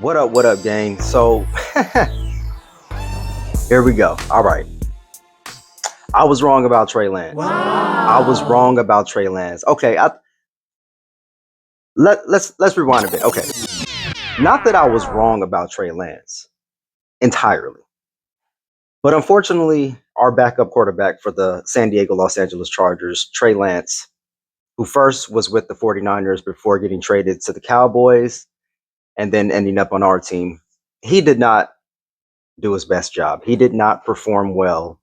What up, gang? So here we go. All right. I was wrong about Trey Lance. I was wrong about Trey Lance. Okay, let's rewind a bit. Okay. Not that I was wrong about Trey Lance entirely. But unfortunately, our backup quarterback for the San Diego Los Angeles Chargers, Trey Lance, who first was with the 49ers before getting traded to the Cowboys and then ending up on our team, he did not do his best job. He did not perform well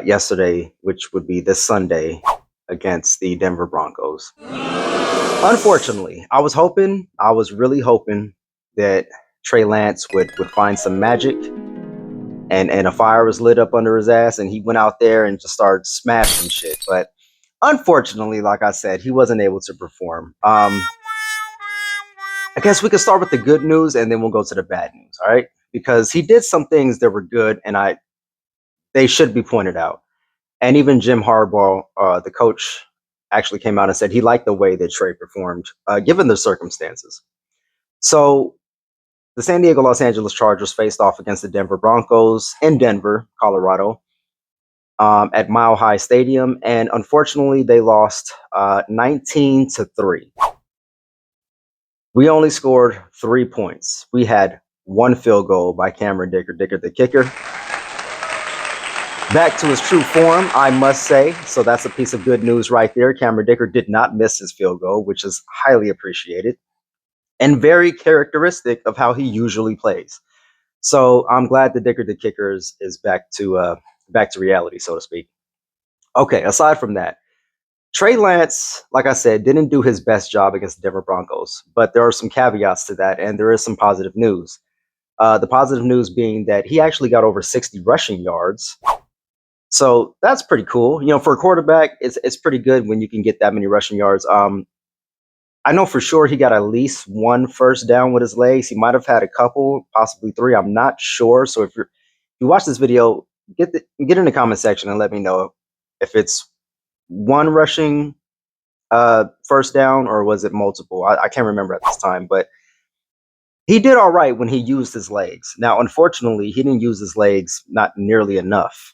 yesterday, which would be this Sunday against the Denver Broncos. Unfortunately, I was really hoping that Trey Lance would find some magic and a fire was lit up under his ass and he went out there and just started smashing shit. But unfortunately, like I said, he wasn't able to perform. I guess we could start with the good news and then we'll go to the bad news, all right? Because he did some things that were good and they should be pointed out. And even Jim Harbaugh, the coach, actually came out and said he liked the way that Trey performed, given the circumstances. So the San Diego Los Angeles Chargers faced off against the Denver Broncos in Denver, Colorado, at Mile High Stadium, and unfortunately, they lost 19-3. We only scored 3 points. We had one field goal by Cameron Dicker the kicker. Back to his true form, I must say. So that's a piece of good news right there. Cameron Dicker did not miss his field goal, which is highly appreciated and very characteristic of how he usually plays. So I'm glad that Dicker the kicker is back to reality, so to speak. Okay, aside from that, Trey Lance, like I said, didn't do his best job against the Denver Broncos, but there are some caveats to that, and there is some positive news. The positive news being that he actually got over 60 rushing yards. So that's pretty cool. You know, for a quarterback, it's pretty good when you can get that many rushing yards. I know for sure he got at least one first down with his legs. He might have had a couple, possibly three. I'm not sure. So if you watch this video, get in the comment section and let me know if it's one rushing first down or was it multiple. I can't remember at this time, but he did all right when he used his legs. Now, unfortunately, he didn't use his legs not nearly enough.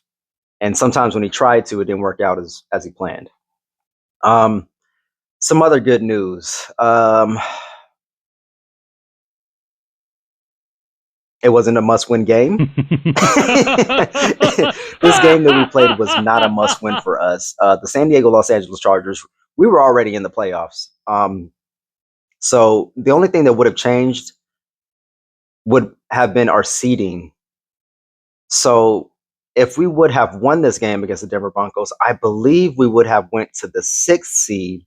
And sometimes when he tried to, it didn't work out as he planned. Some other good news. It wasn't a must-win game. This game that we played was not a must-win for us. The San Diego Los Angeles Chargers, we were already in the playoffs. So the only thing that would have changed would have been our seeding. So if we would have won this game against the Denver Broncos, I believe we would have went to the 6th seed,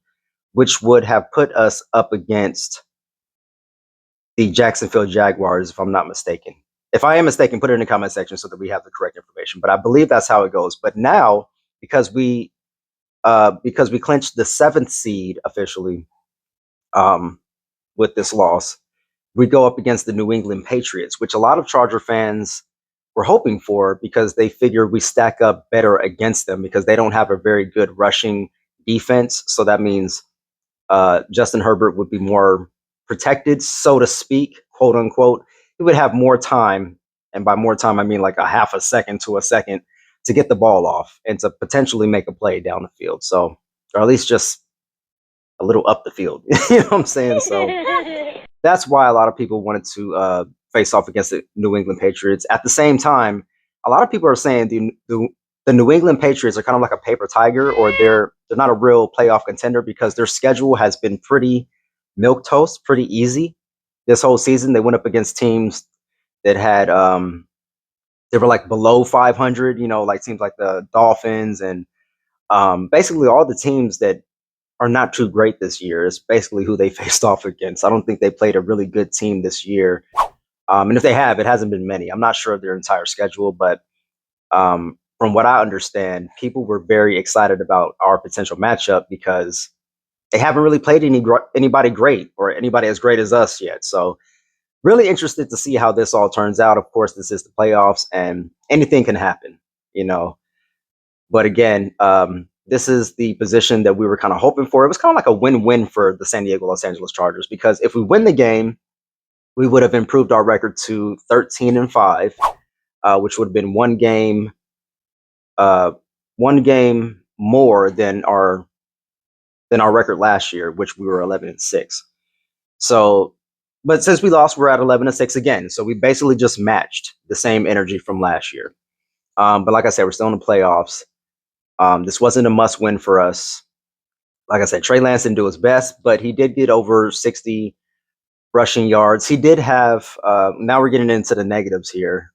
which would have put us up against the Jacksonville Jaguars, if I'm not mistaken. If I am mistaken, put it in the comment section so that we have the correct information. But I believe that's how it goes. But now, because we clinched the 7th seed officially with this loss, we go up against the New England Patriots, which a lot of Charger fans were hoping for because they figure we stack up better against them because they don't have a very good rushing defense. So that means Justin Herbert would be more protected, so to speak, quote unquote. He would have more time, and by more time, I mean like a half a second to a second to get the ball off and to potentially make a play down the field. So, or at least just a little up the field. You know what I'm saying? So that's why a lot of people wanted to face off against the New England Patriots. At the same time, a lot of people are saying the New England Patriots are kind of like a paper tiger, or they're not a real playoff contender because their schedule has been pretty milk toast, pretty easy this whole season. They went up against teams that had they were like below 500, you know, like teams like the Dolphins and basically all the teams that are not too great this year is basically who they faced off against. I don't think they played a really good team this year. And if they have, it hasn't been many. I'm not sure of their entire schedule, but from what I understand, people were very excited about our potential matchup because they haven't really played anybody great or anybody as great as us yet. So really interested to see how this all turns out. Of course, this is the playoffs and anything can happen, you know. But again, this is the position that we were kind of hoping for. It was kind of like a win-win for the San Diego Los Angeles Chargers because if we win the game, we would have improved our record to 13-5, which would have been uh, one game more than our record last year, which we were 11-6. So, but since we lost, we're at 11-6 again. So we basically just matched the same energy from last year. But like I said, we're still in the playoffs. This wasn't a must win for us. Like I said, Trey Lance didn't do his best, but he did get over 60 rushing yards. He did have, now we're getting into the negatives here,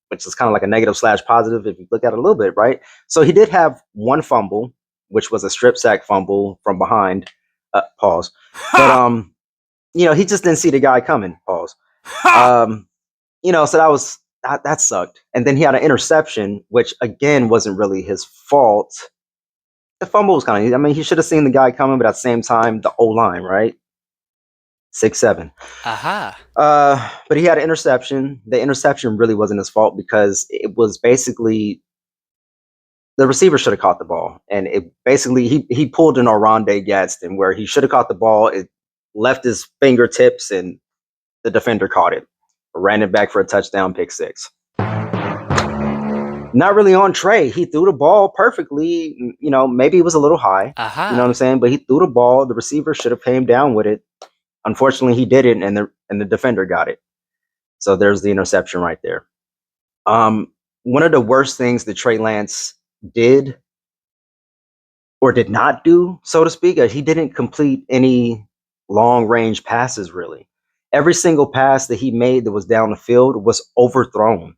which is kind of like a negative slash positive if you look at it a little bit, right? So he did have one fumble, which was a strip sack fumble from behind. Pause. But he just didn't see the guy coming. Pause. So that sucked. And then he had an interception, which again wasn't really his fault. The fumble was kind of, I mean, he should have seen the guy coming, but at the same time, the O line, right? 6'7". Aha. But he had an interception. The interception really wasn't his fault because it was basically the receiver should have caught the ball, and it basically he pulled an Oronde Gadsden where he should have caught the ball. It left his fingertips, and the defender caught it, ran it back for a touchdown, pick six. Not really on Trey. He threw the ball perfectly. Maybe it was a little high. Aha. You know what I'm saying? But he threw the ball. The receiver should have came down with it. Unfortunately, he didn't, and the defender got it. So there's the interception right there. One of the worst things that Trey Lance did or did not do, so to speak, he didn't complete any long range passes really. Every single pass that he made that was down the field was overthrown.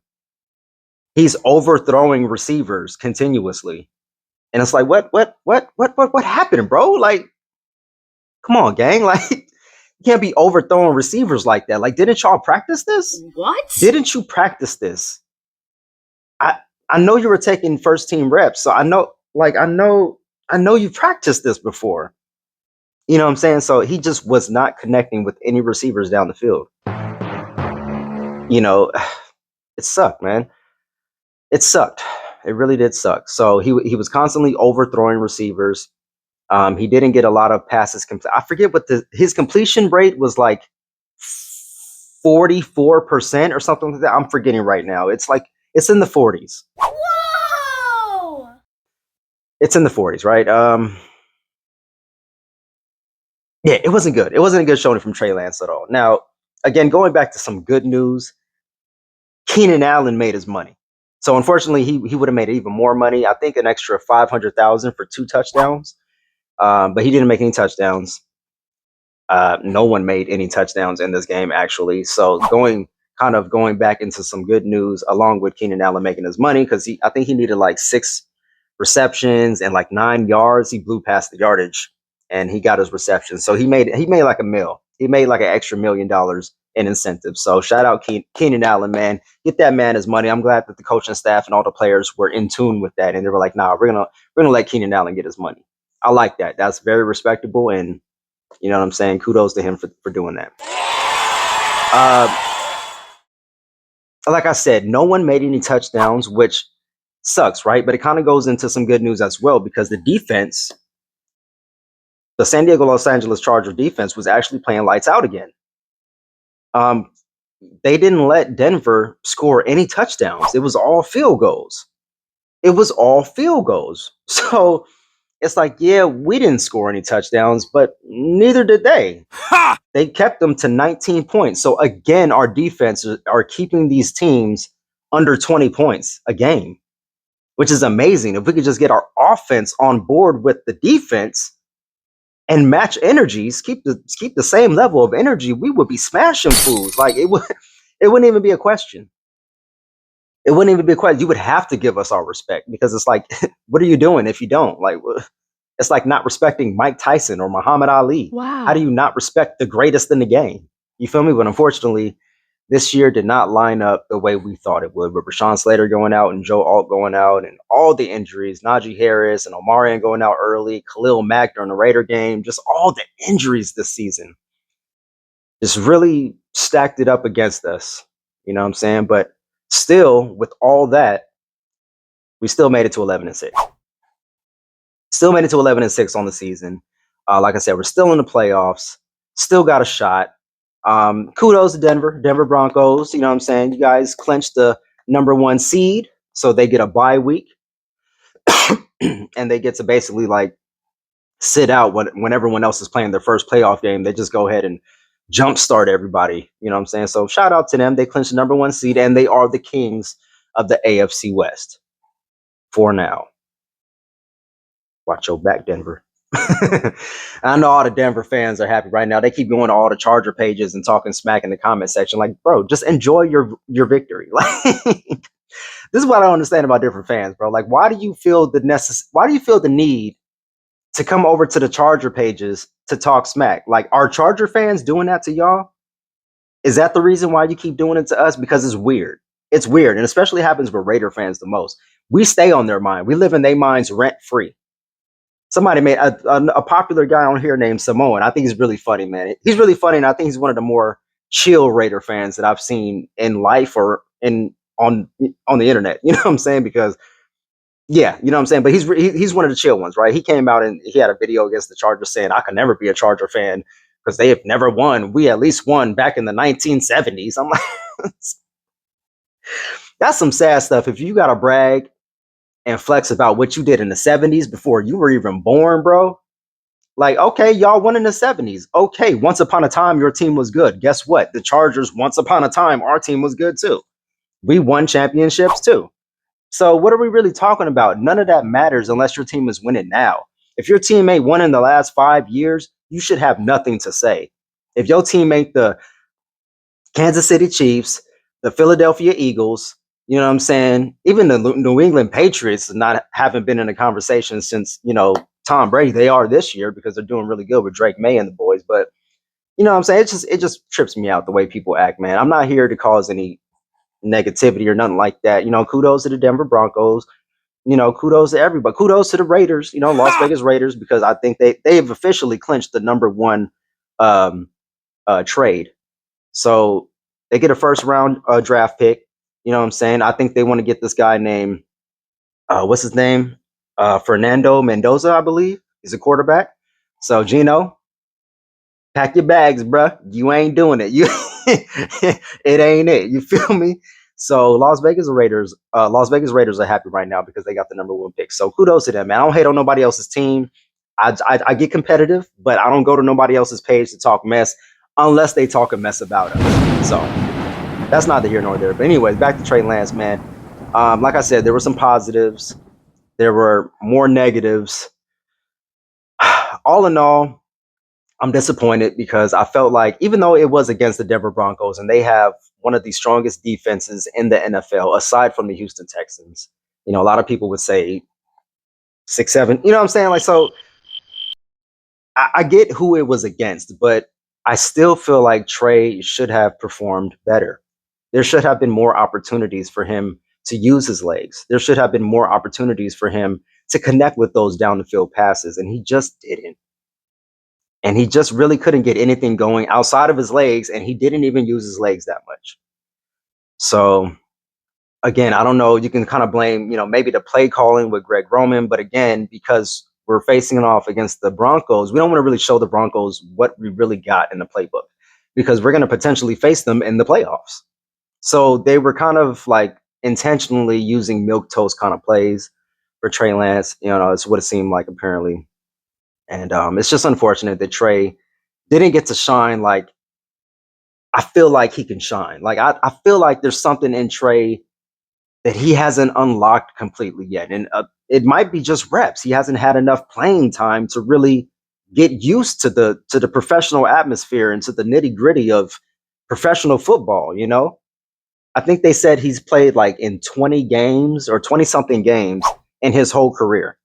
He's overthrowing receivers continuously. And it's like, what happened, bro? Like, come on, gang. Like, you can't be overthrowing receivers like that. Like, didn't y'all practice this? What? Didn't you practice this? I know you were taking first team reps, so I know you practiced this before. You know what I'm saying? So he just was not connecting with any receivers down the field. It sucked, man. It sucked. It really did suck. So he was constantly overthrowing receivers. He didn't get a lot of passes. I forget what his completion rate was, like 44% or something like that. I'm forgetting right now. It's in the 40s. Whoa! It's in the 40s, right? Yeah, it wasn't good. It wasn't a good showing from Trey Lance at all. Now, again, going back to some good news, Keenan Allen made his money. So unfortunately, he would have made even more money. I think an extra $500,000 for 2 touchdowns. But he didn't make any touchdowns. No one made any touchdowns in this game, actually. So going back into some good news, along with Keenan Allen making his money, because I think he needed like 6 receptions and like 9 yards. He blew past the yardage, and he got his reception. So he made like a mil. He made like an extra $1 million in incentives. So shout out Keenan Allen, man. Get that man his money. I'm glad that the coaching staff and all the players were in tune with that, and they were like, "Nah, we're gonna let Keenan Allen get his money." I like that. That's very respectable, and you know what I'm saying? Kudos to him for doing that. Like I said, no one made any touchdowns, which sucks, right? But it kind of goes into some good news as well, because the defense, the San Diego Los Angeles Charger defense, was actually playing lights out again. They didn't let Denver score any touchdowns. It was all field goals. So it's like, yeah, we didn't score any touchdowns, but neither did they. Ha! They kept them to 19 points. So again, our defense are keeping these teams under 20 points a game, which is amazing. If we could just get our offense on board with the defense and match energies, keep the same level of energy, we would be smashing fools. Like it wouldn't even be a question. It wouldn't even be a question. You would have to give us our respect, because it's like, what are you doing if you don't? Like, it's like not respecting Mike Tyson or Muhammad Ali. Wow. How do you not respect the greatest in the game? You feel me? But unfortunately, this year did not line up the way we thought it would, with Rashawn Slater going out and Joe Alt going out and all the injuries, Najee Harris and Omarion going out early, Khalil Mack during the Raider game, just all the injuries this season just really stacked it up against us. You know what I'm saying? But still, with all that, we still made it to 11-6. Still made it to 11-6 on the season. Like I said, we're still in the playoffs. Still got a shot. Kudos to Denver Broncos. You know what I'm saying? You guys clinched the number 1 seed, so they get a bye week and they get to basically like sit out when everyone else is playing their first playoff game. They just go ahead and jumpstart everybody. You know what I'm saying? So shout out to them. They clinched the number 1 seed and they are the kings of the AFC West for now. Watch your back, Denver. I know all the Denver fans are happy right now. They keep going to all the Charger pages and talking smack in the comment section. Like, bro, just enjoy your victory. Like, this is what I don't understand about different fans, bro. Like, why do you feel the need to come over to the Charger pages to talk smack? Like, are Charger fans doing that to y'all? Is that the reason why you keep doing it to us? Because it's weird. It's weird, and especially happens with Raider fans the most. We stay on their mind. We live in their minds rent free. Somebody made a popular guy on here named Samoan. I think he's really funny, man. He's really funny, and I think he's one of the more chill Raider fans that I've seen in life or in on the internet. You know what I'm saying? Because yeah, you know what I'm saying. But he's one of the chill ones, right? He came out and he had a video against the Chargers saying, "I could never be a Charger fan because they have never won. We at least won back in the 1970s." I'm like, that's some sad stuff. If you got to brag and flex about what you did in the 70s before you were even born, bro. Like, okay, y'all won in the 70s. Okay, once upon a time, your team was good. Guess what? The Chargers, once upon a time, our team was good too. We won championships too. So, what are we really talking about? None of that matters unless your team is winning now. If your team ain't won in the last 5 years, you should have nothing to say. If your team ain't the Kansas City Chiefs, the Philadelphia Eagles, you know what I'm saying? Even the New England Patriots haven't been in a conversation since, Tom Brady. They are this year because they're doing really good with Drake May and the boys. But you know what I'm saying? It just trips me out the way people act, man. I'm not here to cause any negativity or nothing like that. Kudos to the Denver Broncos. Kudos to everybody. Kudos to the Raiders, Las Vegas Raiders, because I think they've officially clinched the number 1 um, trade. So they get a first round draft pick. You know what I'm saying? I think they want to get this guy named what's his name? Fernando Mendoza, I believe. He's a quarterback. So Gino, pack your bags, bruh. You ain't doing it. You it ain't it. You feel me? So Las Vegas Raiders are happy right now because they got the number 1 pick. So kudos to them, man. I don't hate on nobody else's team. I get competitive, but I don't go to nobody else's page to talk mess unless they talk a mess about us. So that's neither here nor there. But anyways, back to Trey Lance, man. Like I said, there were some positives. There were more negatives. All in all, I'm disappointed because I felt like even though it was against the Denver Broncos and they have one of the strongest defenses in the NFL, aside from the Houston Texans, a lot of people would say 6, 7. You know what I'm saying? Like, so I get who it was against, but I still feel like Trey should have performed better. There should have been more opportunities for him to use his legs. There should have been more opportunities for him to connect with those down the field passes, and he just didn't. And he just really couldn't get anything going outside of his legs, and he didn't even use his legs that much. So again, I don't know. You can kind of blame, maybe the play calling with Greg Roman, but again, because we're facing it off against the Broncos, we don't want to really show the Broncos what we really got in the playbook because we're going to potentially face them in the playoffs. So they were kind of like intentionally using milk toast kind of plays for Trey Lance. It's what it seemed like apparently. And it's just unfortunate that Trey didn't get to shine like I feel like he can shine. Like I feel like there's something in Trey that he hasn't unlocked completely yet. And it might be just reps. He hasn't had enough playing time to really get used to the professional atmosphere and to the nitty-gritty of professional football. I think they said he's played like in 20 games or 20 something games in his whole career.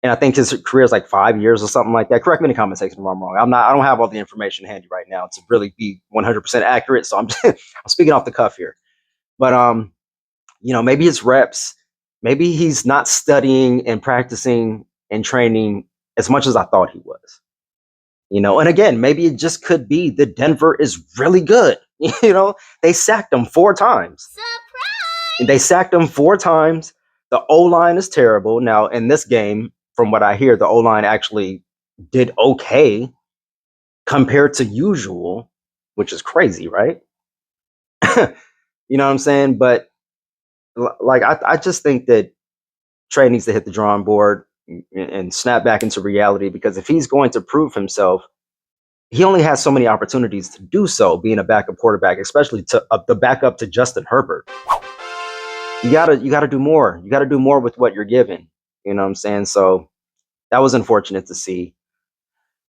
And I think his career is like 5 years or something like that. Correct me in the comment section if I'm wrong. I don't have all the information handy right now to really be 100% accurate. So I'm I'm speaking off the cuff here. But maybe it's reps. Maybe he's not studying and practicing and training as much as I thought he was. And again, maybe it just could be that Denver is really good. They sacked him 4 times. Surprise! They sacked him 4 times. The O-line is terrible. Now, in this game, from what I hear, the O-line actually did okay compared to usual. which is crazy, right? You know what I'm saying? But like, I just think that Trey needs to hit the drawing board and snap back into reality, because if he's going to prove himself, he only has so many opportunities to do so, being a backup quarterback, especially to the backup to Justin Herbert. You gotta do more. You gotta do more with what you're given. You know what I'm saying? So that was unfortunate to see.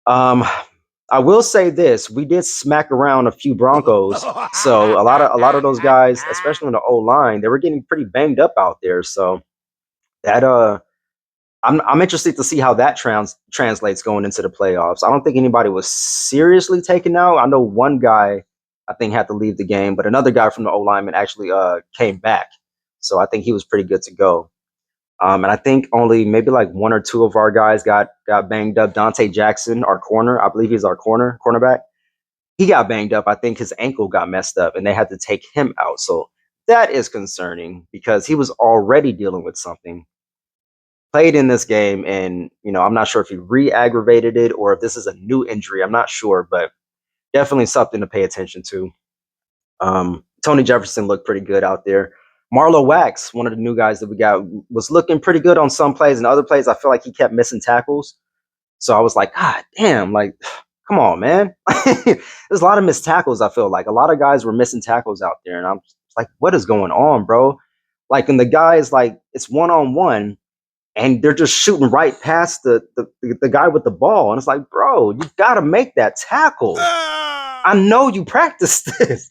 Um, I will say this: we did smack around a few Broncos, so a lot of those guys, especially in the O line, they were getting pretty banged up out there. So that I'm interested to see how that translates going into the playoffs. I don't think anybody was seriously taken out. I know one guy I think had to leave the game, but another guy from the O lineman actually came back, so I think he was pretty good to go. And I think only maybe like one or two of our guys got banged up. Dante Jackson, our corner, I believe he's our cornerback. He got banged up. I think his ankle got messed up, and they had to take him out. So that is concerning because he was already dealing with something. Played in this game, and I'm not sure if he re-aggravated it or if this is a new injury. I'm not sure, but definitely something to pay attention to. Tony Jefferson looked pretty good out there. Marlo Wax, one of the new guys that we got, was looking pretty good on some plays, and other plays I feel like he kept missing tackles. So I was like, God damn, like, come on, man. There's a lot of missed tackles. I feel like a lot of guys were missing tackles out there, and I'm like, what is going on, bro? Like, and the guys, like, it's one-on-one, and they're just shooting right past the guy with the ball, and it's like, bro, you got to make that tackle. I know you practiced this.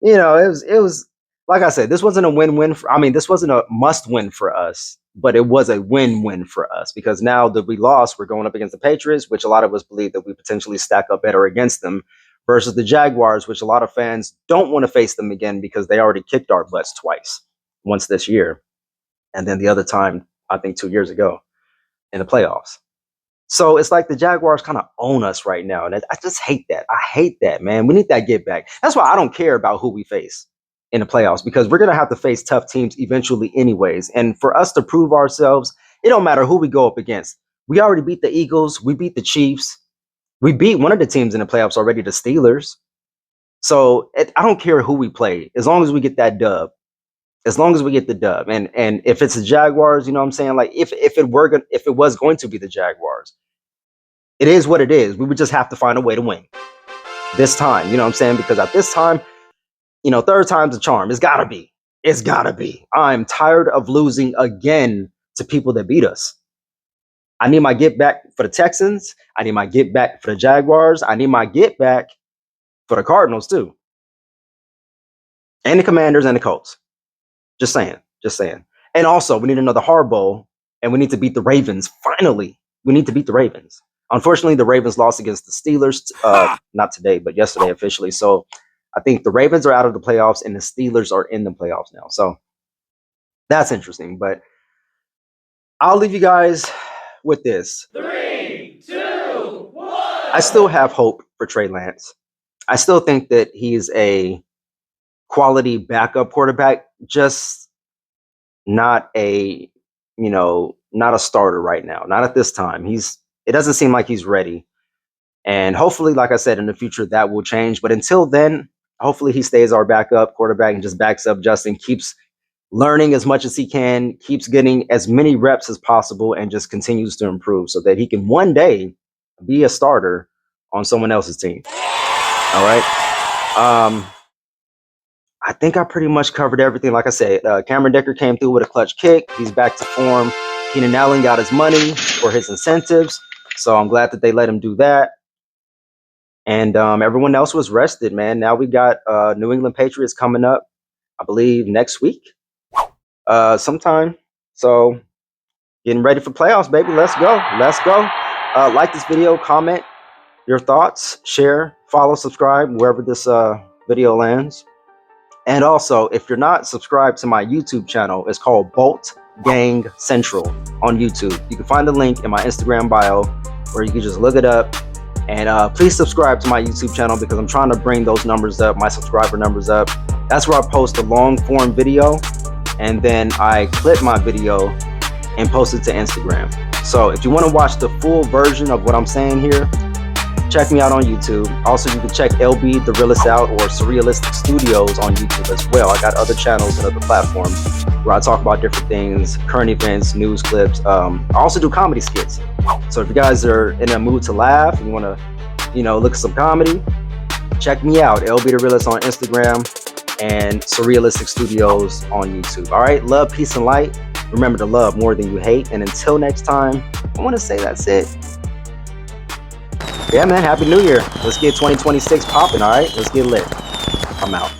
It was like I said, this wasn't a win-win. This wasn't a must-win for us, but it was a win-win for us, because now that we lost, we're going up against the Patriots, which a lot of us believe that we potentially stack up better against them, versus the Jaguars, which a lot of fans don't want to face them again because they already kicked our butts twice, once this year, and then the other time, I think 2 years ago in the playoffs. So it's like the Jaguars kind of own us right now. And I just hate that. I hate that, man. We need that get back. That's why I don't care about who we face in the playoffs, because we're going to have to face tough teams eventually anyways. And for us to prove ourselves, it don't matter who we go up against. We already beat the Eagles. We beat the Chiefs. We beat one of the teams in the playoffs already, the Steelers. So I don't care who we play, as long as we get that dub. As long as we get the dub, and if it's the Jaguars, you know what I'm saying? Like, if it was going to be the Jaguars, it is what it is. We would just have to find a way to win this time. You know what I'm saying? Because at this time, third time's a charm. It's gotta be. It's gotta be. I'm tired of losing again to people that beat us. I need my get back for the Texans. I need my get back for the Jaguars. I need my get back for the Cardinals too, and the Commanders and the Colts. Just saying. Just saying. And also, we need another hard bowl, and we need to beat the Ravens. Finally, we need to beat the Ravens. Unfortunately, the Ravens lost against the Steelers, not today, but yesterday officially. So I think the Ravens are out of the playoffs, and the Steelers are in the playoffs now. So that's interesting. But I'll leave you guys with this. 3, 2, 1. I still have hope for Trey Lance. I still think that he's a quality backup quarterback, just not a not a starter right now, not at this time. It doesn't seem like he's ready, and hopefully, like I said, in the future that will change. But until then, hopefully he stays our backup quarterback and just backs up Justin, keeps learning as much as he can, keeps getting as many reps as possible, and just continues to improve so that he can one day be a starter on someone else's team. All right. I think I pretty much covered everything. Like I said, Cameron Decker came through with a clutch kick. He's back to form. Keenan Allen got his money for his incentives, so I'm glad that they let him do that. And everyone else was rested, man. Now we got New England Patriots coming up, I believe, next week, sometime. So getting ready for playoffs, baby. Let's go. Let's go. Like this video, comment your thoughts, share, follow, subscribe, wherever this video lands. And also, if you're not subscribed to my YouTube channel, it's called Bolt Gang Central on YouTube. You can find the link in my Instagram bio, or you can just look it up. And please subscribe to my YouTube channel, because I'm trying to bring those numbers up, my subscriber numbers up. That's where I post a long form video, and then I clip my video and post it to Instagram. So if you want to watch the full version of what I'm saying here, check me out on YouTube. Also, you can check LB The Realist out or Surrealistic Studios on YouTube as well. I got other channels and other platforms where I talk about different things, current events, news clips. I also do comedy skits. So if you guys are in a mood to laugh and you want to, look at some comedy, check me out. LB The Realist on Instagram and Surrealistic Studios on YouTube. All right, love, peace, and light. Remember to love more than you hate. And until next time, I want to say that's it. Yeah, man, Happy New Year. Let's get 2026 popping, all right? Let's get lit. I'm out.